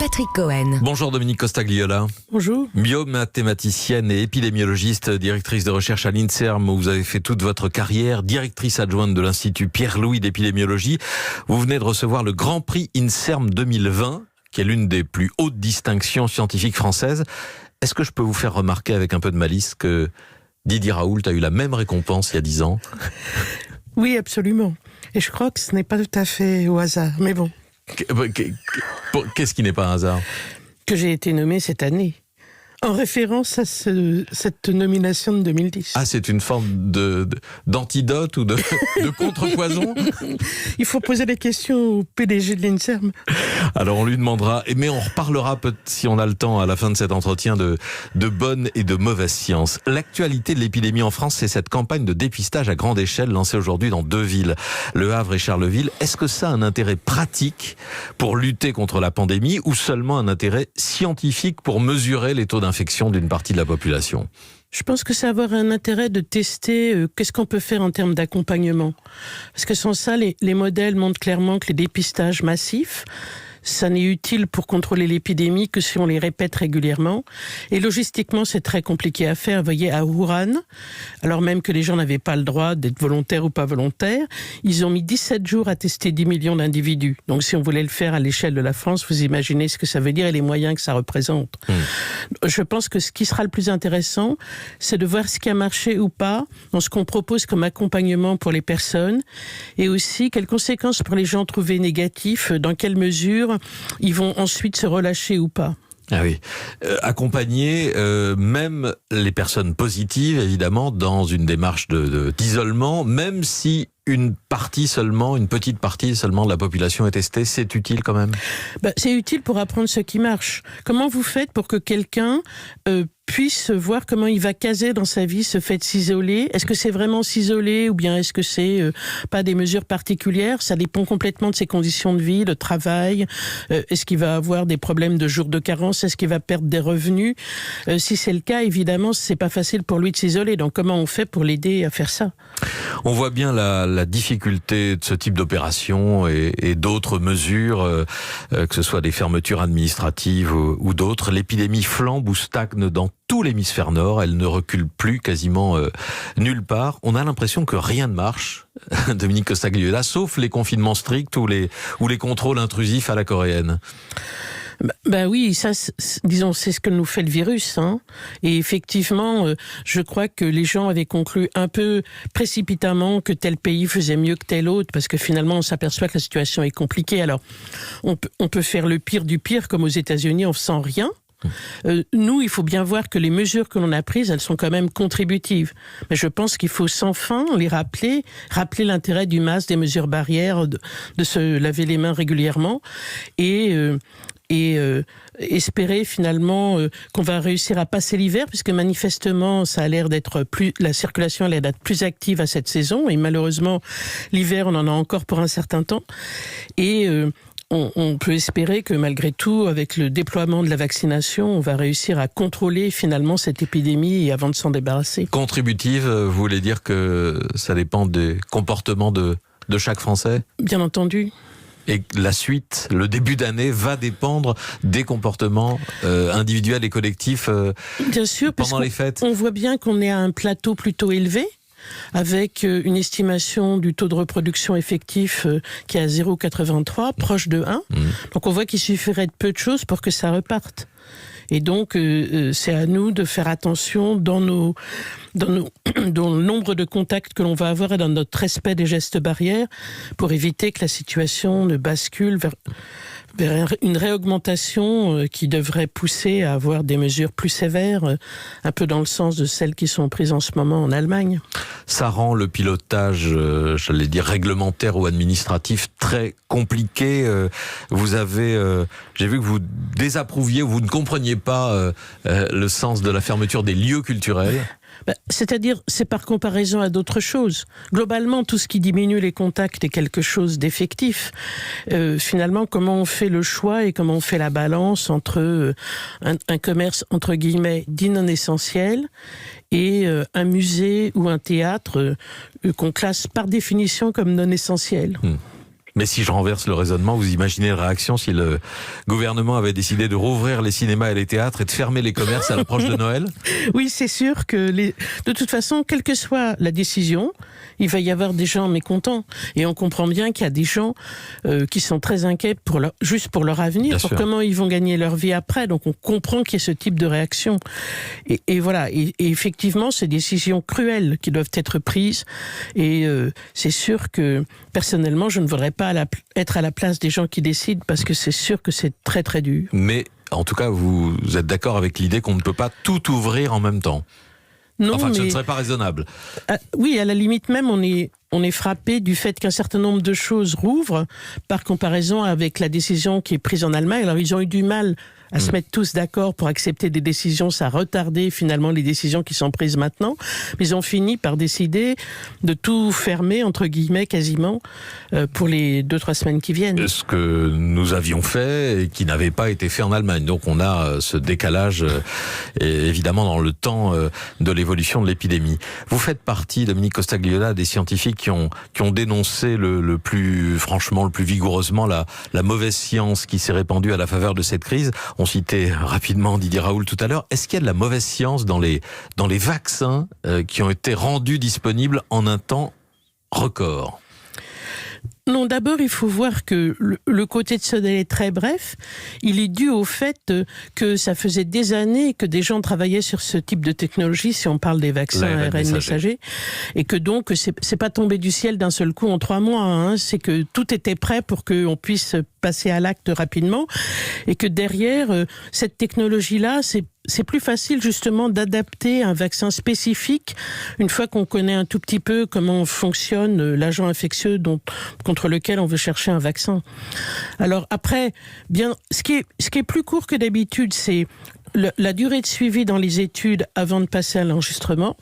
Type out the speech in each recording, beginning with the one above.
Patrick Cohen. Bonjour Dominique Costagliola. Bonjour. Biomathématicienne et épidémiologiste, directrice de recherche à l'INSERM où vous avez fait toute votre carrière, directrice adjointe de l'Institut Pierre-Louis d'épidémiologie. Vous venez de recevoir le Grand Prix INSERM 2020, qui est l'une des plus hautes distinctions scientifiques françaises. Est-ce que je peux vous faire remarquer avec un peu de malice que Didier Raoult a eu la même récompense il y a 10 ans? Oui, absolument. Et je crois que ce n'est pas tout à fait au hasard, mais bon. Qu'est-ce qui n'est pas un hasard? Que j'ai été nommé cette année, en référence à cette nomination de 2010. Ah, c'est une forme d'antidote ou de contrepoison? Il faut poser des questions au PDG de l'INSERM. Alors on lui demandera, mais on reparlera si on a le temps à la fin de cet entretien de bonnes et de mauvaises sciences. L'actualité de l'épidémie en France, c'est cette campagne de dépistage à grande échelle lancée aujourd'hui dans 2 villes, Le Havre et Charleville. Est-ce que ça a un intérêt pratique pour lutter contre la pandémie ou seulement un intérêt scientifique pour mesurer les taux d'infection d'une partie de la population? Je pense que ça va avoir un intérêt de tester qu'est-ce qu'on peut faire en termes d'accompagnement. Parce que sans ça, les modèles montrent clairement que les dépistages massifs, ça n'est utile pour contrôler l'épidémie que si on les répète régulièrement. Et logistiquement, c'est très compliqué à faire. Vous voyez, à Wuhan, alors même que les gens n'avaient pas le droit d'être volontaires ou pas volontaires, ils ont mis 17 jours à tester 10 millions d'individus. Donc si on voulait le faire à l'échelle de la France, vous imaginez ce que ça veut dire et les moyens que ça représente. Je pense que ce qui sera le plus intéressant, c'est de voir ce qui a marché ou pas dans ce qu'on propose comme accompagnement pour les personnes et aussi quelles conséquences pour les gens trouvés négatifs, dans quelle mesure ils vont ensuite se relâcher ou pas. Ah oui, accompagner même les personnes positives, évidemment, dans une démarche d'isolement, même si une petite partie seulement de la population est testée, c'est utile quand même? C'est utile pour apprendre ce qui marche. Comment vous faites pour que quelqu'un puisse voir comment il va caser dans sa vie ce fait de s'isoler? Est-ce que c'est vraiment s'isoler ou bien est-ce que c'est pas des mesures particulières? Ça dépend complètement de ses conditions de vie, de travail. Est-ce qu'il va avoir des problèmes de jours de carence? Est-ce qu'il va perdre des revenus? Si c'est le cas, évidemment, c'est pas facile pour lui de s'isoler. Donc comment on fait pour l'aider à faire ça? On voit bien la difficulté de ce type d'opération et d'autres mesures, que ce soit des fermetures administratives ou d'autres. L'épidémie flambe ou stagne dans tout l'hémisphère nord. Elle ne recule plus quasiment nulle part. On a l'impression que rien ne marche, Dominique Costagliola, sauf les confinements stricts ou les contrôles intrusifs à la coréenne. Oui, ça, disons, c'est ce que nous fait le virus, hein. Et effectivement, je crois que les gens avaient conclu un peu précipitamment que tel pays faisait mieux que tel autre, parce que finalement, on s'aperçoit que la situation est compliquée. Alors, on peut faire le pire du pire, comme aux États-Unis, en faisant rien. Nous, il faut bien voir que les mesures que l'on a prises, elles sont quand même contributives. Mais je pense qu'il faut sans fin les rappeler l'intérêt du masque, des mesures barrières, de se laver les mains régulièrement et espérer finalement qu'on va réussir à passer l'hiver, puisque manifestement ça a l'air la circulation a l'air d'être plus active à cette saison, et malheureusement l'hiver on en a encore pour un certain temps, et on peut espérer que malgré tout, avec le déploiement de la vaccination, on va réussir à contrôler finalement cette épidémie avant de s'en débarrasser. Contributive, vous voulez dire que ça dépend des comportements de chaque Français? Bien entendu. Et la suite, le début d'année, va dépendre des comportements individuels et collectifs bien sûr, pendant les fêtes. On voit bien qu'on est à un plateau plutôt élevé, avec une estimation du taux de reproduction effectif qui est à 0,83, proche de 1. Donc on voit qu'il suffirait de peu de choses pour que ça reparte. Et donc, c'est à nous de faire attention dans le nombre de contacts que l'on va avoir et dans notre respect des gestes barrières pour éviter que la situation ne bascule vers une réaugmentation qui devrait pousser à avoir des mesures plus sévères, un peu dans le sens de celles qui sont prises en ce moment en Allemagne. Ça rend le pilotage, j'allais dire réglementaire ou administratif, très compliqué. J'ai vu que vous désapprouviez, vous ne compreniez pas le sens de la fermeture des lieux culturels. C'est-à-dire, c'est par comparaison à d'autres choses. Globalement, tout ce qui diminue les contacts est quelque chose d'effectif. Finalement, comment on fait le choix et comment on fait la balance entre un commerce, entre guillemets, dit non essentiel et un musée ou un théâtre qu'on classe par définition comme non essentiel. Mais si je renverse le raisonnement, vous imaginez la réaction si le gouvernement avait décidé de rouvrir les cinémas et les théâtres et de fermer les commerces à l'approche de Noël? Oui, c'est sûr que de toute façon, quelle que soit la décision, il va y avoir des gens mécontents. Et on comprend bien qu'il y a des gens qui sont très inquiets juste pour leur avenir, pour comment ils vont gagner leur vie après. Donc on comprend qu'il y ait ce type de réaction. Et voilà. Et effectivement, c'est des décisions cruelles qui doivent être prises. Et c'est sûr que personnellement, je ne voudrais pas être à la place des gens qui décident, parce que c'est sûr que c'est très très dur. Mais en tout cas, vous êtes d'accord avec l'idée qu'on ne peut pas tout ouvrir en même temps? Non, enfin, mais ce ne serait pas raisonnable. Oui, à la limite même, on est frappé du fait qu'un certain nombre de choses rouvrent par comparaison avec la décision qui est prise en Allemagne. Alors, ils ont eu du mal à se mettre tous d'accord pour accepter des décisions. Ça a retardé finalement les décisions qui sont prises maintenant. Mais ils ont fini par décider de tout fermer, entre guillemets, quasiment, pour les 2-3 semaines qui viennent. Ce que nous avions fait et qui n'avait pas été fait en Allemagne. Donc on a ce décalage, évidemment, dans le temps de l'évolution de l'épidémie. Vous faites partie, Dominique Costagliola, des scientifiques qui ont dénoncé le plus vigoureusement la mauvaise science qui s'est répandue à la faveur de cette crise. On citait rapidement Didier Raoult tout à l'heure. Est-ce qu'il y a de la mauvaise science dans les vaccins qui ont été rendus disponibles en un temps record? Non, d'abord, il faut voir que le côté de ce délai très bref, il est dû au fait que ça faisait des années que des gens travaillaient sur ce type de technologie, si on parle des vaccins ARN messagers, et que donc c'est pas tombé du ciel d'un seul coup en 3 mois, hein, c'est que tout était prêt pour qu'on puisse passer à l'acte rapidement, et que derrière, cette technologie-là, c'est plus facile justement d'adapter un vaccin spécifique une fois qu'on connaît un tout petit peu comment fonctionne l'agent infectieux contre lequel on veut chercher un vaccin. Alors après, bien, ce qui est plus court que d'habitude, c'est la durée de suivi dans les études avant de passer à l'enregistrement.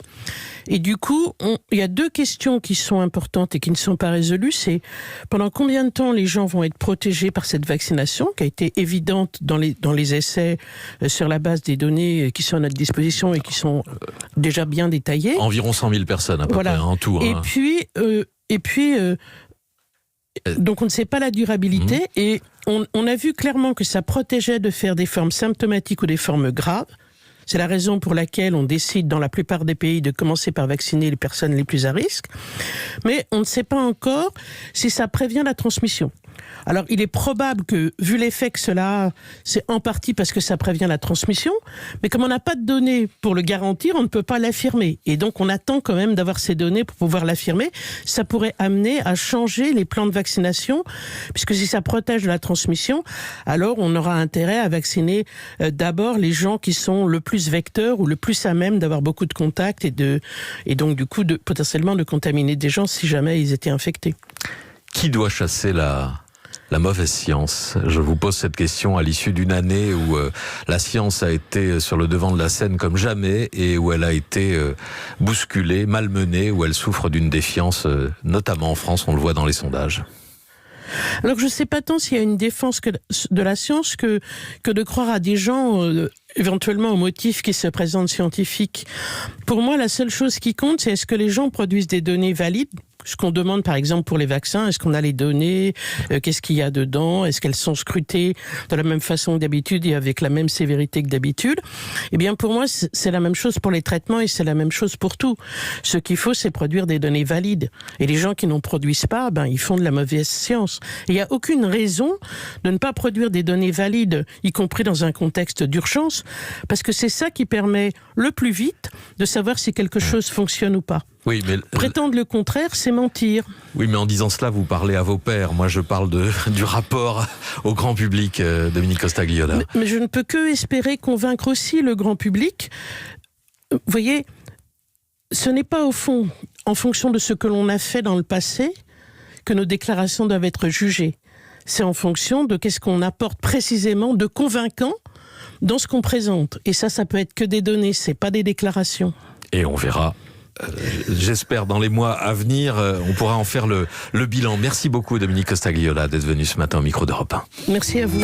Et du coup, il y a 2 questions qui sont importantes et qui ne sont pas résolues. C'est pendant combien de temps les gens vont être protégés par cette vaccination, qui a été évidente dans les essais sur la base des données qui sont à notre disposition et qui sont déjà bien détaillées. Environ 100 000 personnes à peu près en tout. Et puis, donc on ne sait pas la durabilité et on a vu clairement que ça protégeait de faire des formes symptomatiques ou des formes graves. C'est la raison pour laquelle on décide dans la plupart des pays de commencer par vacciner les personnes les plus à risque. Mais on ne sait pas encore si ça prévient la transmission. Alors, il est probable que, vu l'effet que cela a, c'est en partie parce que ça prévient la transmission, mais comme on n'a pas de données pour le garantir, on ne peut pas l'affirmer. Et donc, on attend quand même d'avoir ces données pour pouvoir l'affirmer. Ça pourrait amener à changer les plans de vaccination, puisque si ça protège de la transmission, alors on aura intérêt à vacciner d'abord les gens qui sont le plus vecteurs ou le plus à même d'avoir beaucoup de contacts et donc, du coup, potentiellement de contaminer des gens si jamais ils étaient infectés. Qui doit chasser la mauvaise science? Je vous pose cette question à l'issue d'une année où la science a été sur le devant de la scène comme jamais et où elle a été bousculée, malmenée, où elle souffre d'une défiance, notamment en France, on le voit dans les sondages. Alors je ne sais pas tant s'il y a une défense de la science que de croire à des gens éventuellement au motif qui se présentent scientifiques. Pour moi, la seule chose qui compte, c'est est-ce que les gens produisent des données valides? Ce qu'on demande par exemple pour les vaccins, est-ce qu'on a les données, qu'est-ce qu'il y a dedans, est-ce qu'elles sont scrutées de la même façon que d'habitude et avec la même sévérité que d'habitude? Eh bien pour moi c'est la même chose pour les traitements et c'est la même chose pour tout. Ce qu'il faut c'est produire des données valides et les gens qui n'en produisent pas, ils font de la mauvaise science. Il n'y a aucune raison de ne pas produire des données valides, y compris dans un contexte d'urgence, parce que c'est ça qui permet le plus vite de savoir si quelque chose fonctionne ou pas. Oui, mais prétendre le contraire, c'est mentir. Oui, mais en disant cela, vous parlez à vos pairs. Moi, je parle du rapport au grand public, Dominique Costagliola. Mais je ne peux que espérer convaincre aussi le grand public. Vous voyez, ce n'est pas au fond, en fonction de ce que l'on a fait dans le passé, que nos déclarations doivent être jugées. C'est en fonction de qu'est-ce qu'on apporte précisément de convaincant dans ce qu'on présente. Et ça peut être que des données, c'est pas des déclarations. Et on verra. J'espère dans les mois à venir, on pourra en faire le bilan. Merci beaucoup Dominique Costagliola d'être venu ce matin au micro d'Europe 1. Merci à vous.